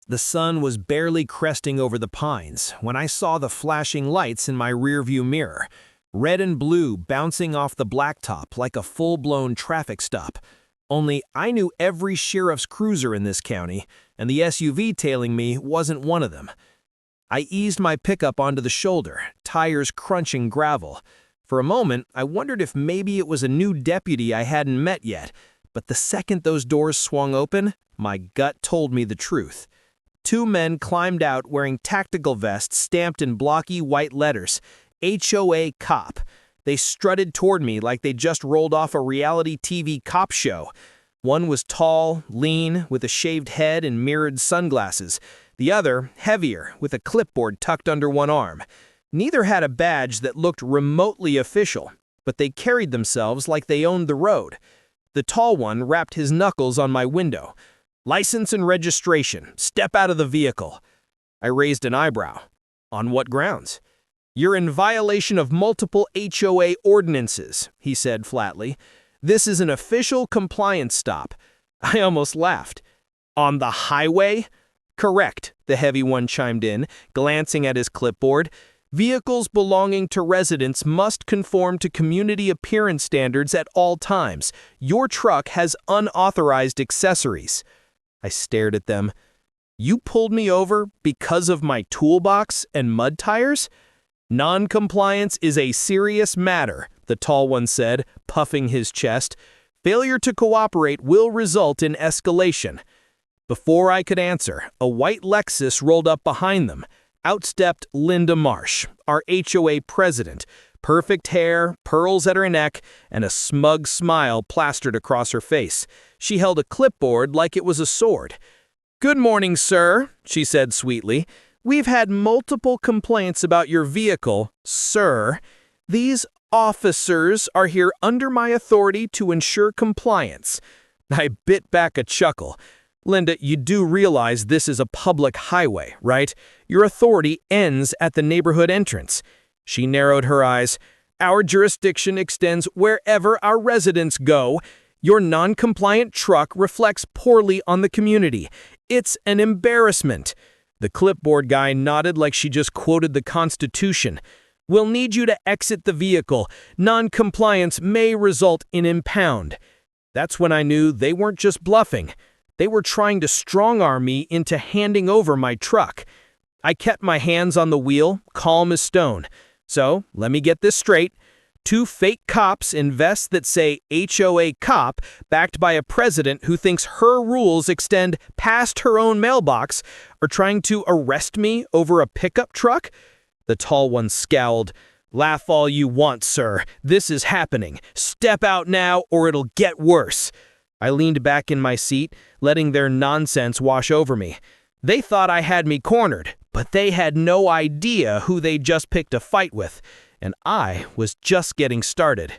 The sun was barely cresting over the pines when I saw the flashing lights in my rearview mirror, red and blue bouncing off the blacktop like a full-blown traffic stop. Only I knew every sheriff's cruiser in this county, and the SUV tailing me wasn't one of them. I eased my pickup onto the shoulder, tires crunching gravel. For a moment, I wondered if maybe it was a new deputy I hadn't met yet, but the second those doors swung open, my gut told me the truth. Two men climbed out wearing tactical vests stamped in blocky white letters, HOA Cop. They strutted toward me like they just rolled off a reality TV cop show. One was tall, lean, with a shaved head and mirrored sunglasses. The other, heavier, with a clipboard tucked under one arm. Neither had a badge that looked remotely official, but they carried themselves like they owned the road. The tall one rapped his knuckles on my window. "License and registration. Step out of the vehicle." I raised an eyebrow. "On what grounds?" "You're in violation of multiple HOA ordinances," he said flatly. "This is an official compliance stop." I almost laughed. "On the highway?" "Correct," the heavy one chimed in, glancing at his clipboard. "Vehicles belonging to residents must conform to community appearance standards at all times. Your truck has unauthorized accessories." I stared at them. "You pulled me over because of my toolbox and mud tires?" "Non-compliance is a serious matter," the tall one said, puffing his chest. "Failure to cooperate will result in escalation." Before I could answer, a white Lexus rolled up behind them. Out stepped Linda Marsh, our HOA president. Perfect hair, pearls at her neck, and a smug smile plastered across her face. She held a clipboard like it was a sword. "Good morning, sir," she said sweetly. "We've had multiple complaints about your vehicle, sir. These officers are here under my authority to ensure compliance." I bit back a chuckle. "Linda, you do realize this is a public highway, right? Your authority ends at the neighborhood entrance." She narrowed her eyes. "Our jurisdiction extends wherever our residents go. Your non-compliant truck reflects poorly on the community. It's an embarrassment." The clipboard guy nodded like she just quoted the Constitution. "We'll need you to exit the vehicle. Non-compliance may result in impound." That's when I knew they weren't just bluffing. They were trying to strong-arm me into handing over my truck. I kept my hands on the wheel, calm as stone. "So, let me get this straight. Two fake cops in vests that say HOA Cop, backed by a president who thinks her rules extend past her own mailbox, are trying to arrest me over a pickup truck?" The tall one scowled. "Laugh all you want, sir. This is happening. Step out now or it'll get worse." I leaned back in my seat, letting their nonsense wash over me. They thought I had me cornered, but they had no idea who they'd just picked a fight with, and I was just getting started.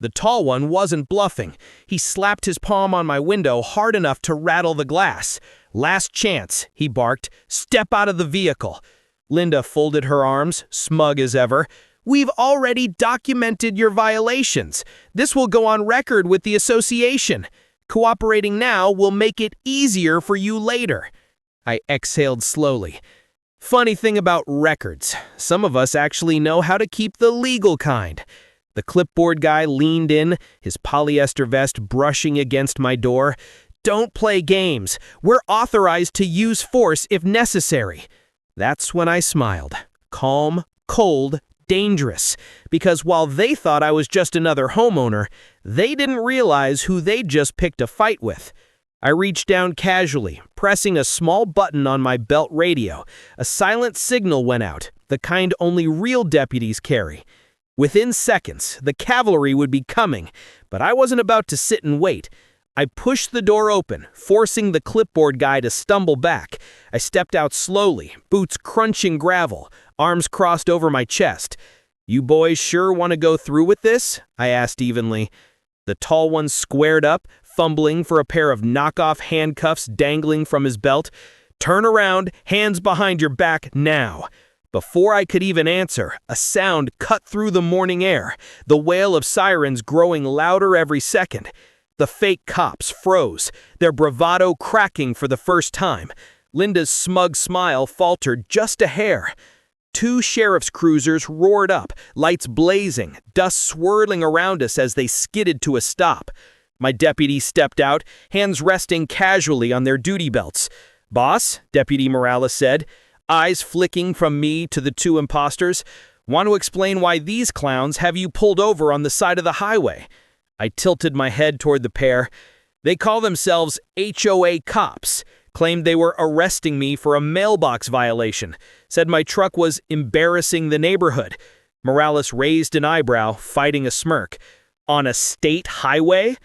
The tall one wasn't bluffing. He slapped his palm on my window hard enough to rattle the glass. "Last chance," he barked. "Step out of the vehicle." Linda folded her arms, smug as ever. "We've already documented your violations. This will go on record with the association. Cooperating now will make it easier for you later." I exhaled slowly. Funny thing about records, some of us actually know how to keep the legal kind. The clipboard guy leaned in, his polyester vest brushing against my door. "Don't play games. We're authorized to use force if necessary." That's when I smiled. Calm, cold, dangerous. Because while they thought I was just another homeowner, they didn't realize who they'd just picked a fight with. I reached down casually, pressing a small button on my belt radio. A silent signal went out, the kind only real deputies carry. Within seconds, the cavalry would be coming, but I wasn't about to sit and wait. I pushed the door open, forcing the clipboard guy to stumble back. I stepped out slowly, boots crunching gravel, arms crossed over my chest. "You boys sure want to go through with this?" I asked evenly. The tall one squared up, fumbling for a pair of knockoff handcuffs dangling from his belt. "Turn around, hands behind your back, now." Before I could even answer, a sound cut through the morning air, the wail of sirens growing louder every second. The fake cops froze, their bravado cracking for the first time. Linda's smug smile faltered just a hair. Two sheriff's cruisers roared up, lights blazing, dust swirling around us as they skidded to a stop. My deputy stepped out, hands resting casually on their duty belts. "Boss," Deputy Morales said, eyes flicking from me to the two imposters, "want to explain why these clowns have you pulled over on the side of the highway?" I tilted my head toward the pair. "They call themselves HOA cops. Claimed they were arresting me for a mailbox violation. Said my truck was embarrassing the neighborhood." Morales raised an eyebrow, fighting a smirk. "On a state highway?"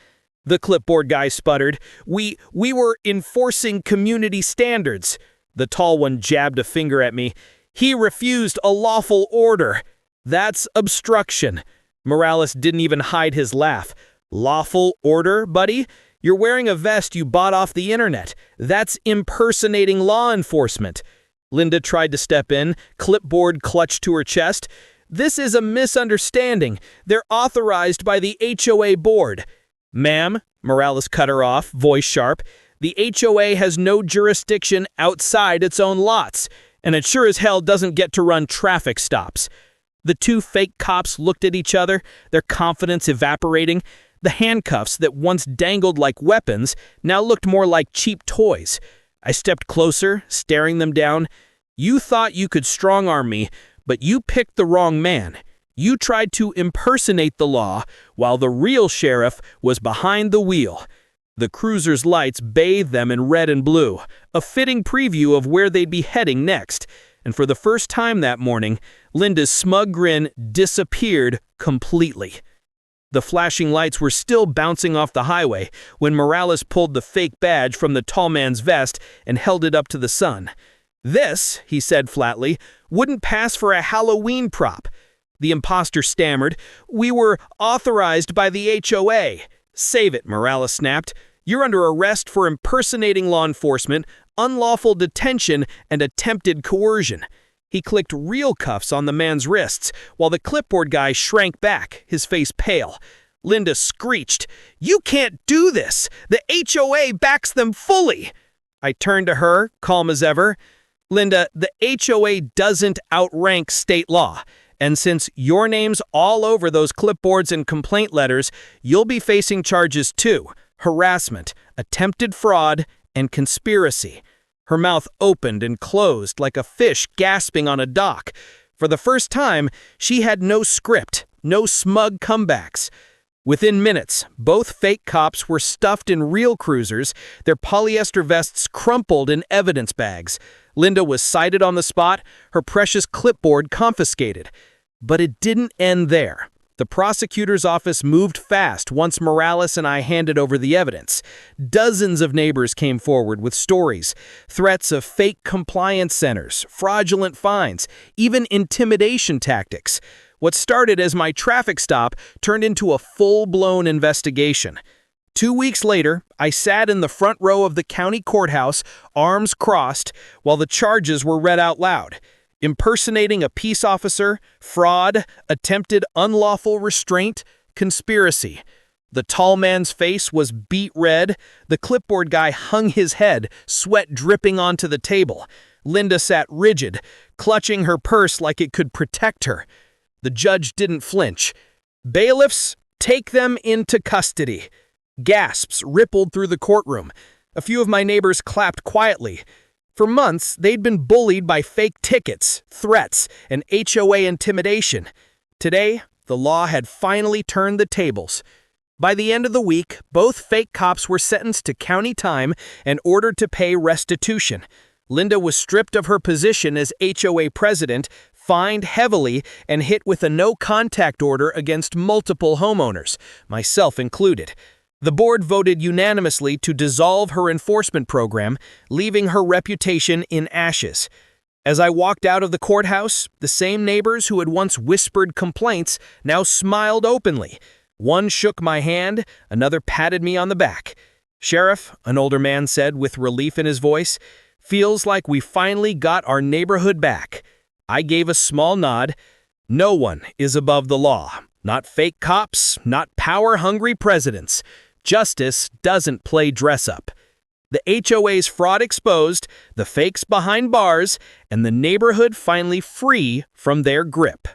The clipboard guy sputtered. We were enforcing community standards." The tall one jabbed a finger at me. "He refused a lawful order." "That's obstruction." Morales didn't even hide his laugh. "Lawful order, buddy? You're wearing a vest you bought off the internet. That's impersonating law enforcement." Linda tried to step in, clipboard clutched to her chest. "This is a misunderstanding. They're authorized by the HOA board." "Ma'am," Morales cut her off, voice sharp, "the HOA has no jurisdiction outside its own lots, and it sure as hell doesn't get to run traffic stops." The two fake cops looked at each other, their confidence evaporating. The handcuffs that once dangled like weapons now looked more like cheap toys. I stepped closer, staring them down. "You thought you could strong-arm me, but you picked the wrong man. You tried to impersonate the law, while the real sheriff was behind the wheel." The cruiser's lights bathed them in red and blue, a fitting preview of where they'd be heading next. And for the first time that morning, Linda's smug grin disappeared completely. The flashing lights were still bouncing off the highway when Morales pulled the fake badge from the tall man's vest and held it up to the sun. "This," he said flatly, "wouldn't pass for a Halloween prop." The imposter stammered. "We were authorized by the HOA." "Save it," Morales snapped. "You're under arrest for impersonating law enforcement, unlawful detention, and attempted coercion." He clicked real cuffs on the man's wrists, while the clipboard guy shrank back, his face pale. Linda screeched, "You can't do this! The HOA backs them fully!" I turned to her, calm as ever. "Linda, the HOA doesn't outrank state law. And since your name's all over those clipboards and complaint letters, you'll be facing charges too: harassment, attempted fraud, and conspiracy." Her mouth opened and closed like a fish gasping on a dock. For the first time, she had no script, no smug comebacks. Within minutes, both fake cops were stuffed in real cruisers, their polyester vests crumpled in evidence bags. Linda was cited on the spot, her precious clipboard confiscated. But it didn't end there. The prosecutor's office moved fast once Morales and I handed over the evidence. Dozens of neighbors came forward with stories, threats of fake compliance centers, fraudulent fines, even intimidation tactics. What started as my traffic stop turned into a full-blown investigation. 2 weeks later, I sat in the front row of the county courthouse, arms crossed, while the charges were read out loud. Impersonating a peace officer, fraud, attempted unlawful restraint, conspiracy. The tall man's face was beet red. The clipboard guy hung his head, sweat dripping onto the table. Linda sat rigid, clutching her purse like it could protect her. The judge didn't flinch. "Bailiffs, take them into custody." Gasps rippled through the courtroom. A few of my neighbors clapped quietly. For months, they'd been bullied by fake tickets, threats, and HOA intimidation. Today, the law had finally turned the tables. By the end of the week, both fake cops were sentenced to county time and ordered to pay restitution. Linda was stripped of her position as HOA president, fined heavily, and hit with a no-contact order against multiple homeowners, myself included. The board voted unanimously to dissolve her enforcement program, leaving her reputation in ashes. As I walked out of the courthouse, the same neighbors who had once whispered complaints now smiled openly. One shook my hand, another patted me on the back. "Sheriff," an older man said with relief in his voice, "feels like we finally got our neighborhood back." I gave a small nod. No one is above the law. Not fake cops, not power-hungry presidents. Justice doesn't play dress-up. The HOA's fraud exposed, the fakes behind bars, and the neighborhood finally free from their grip.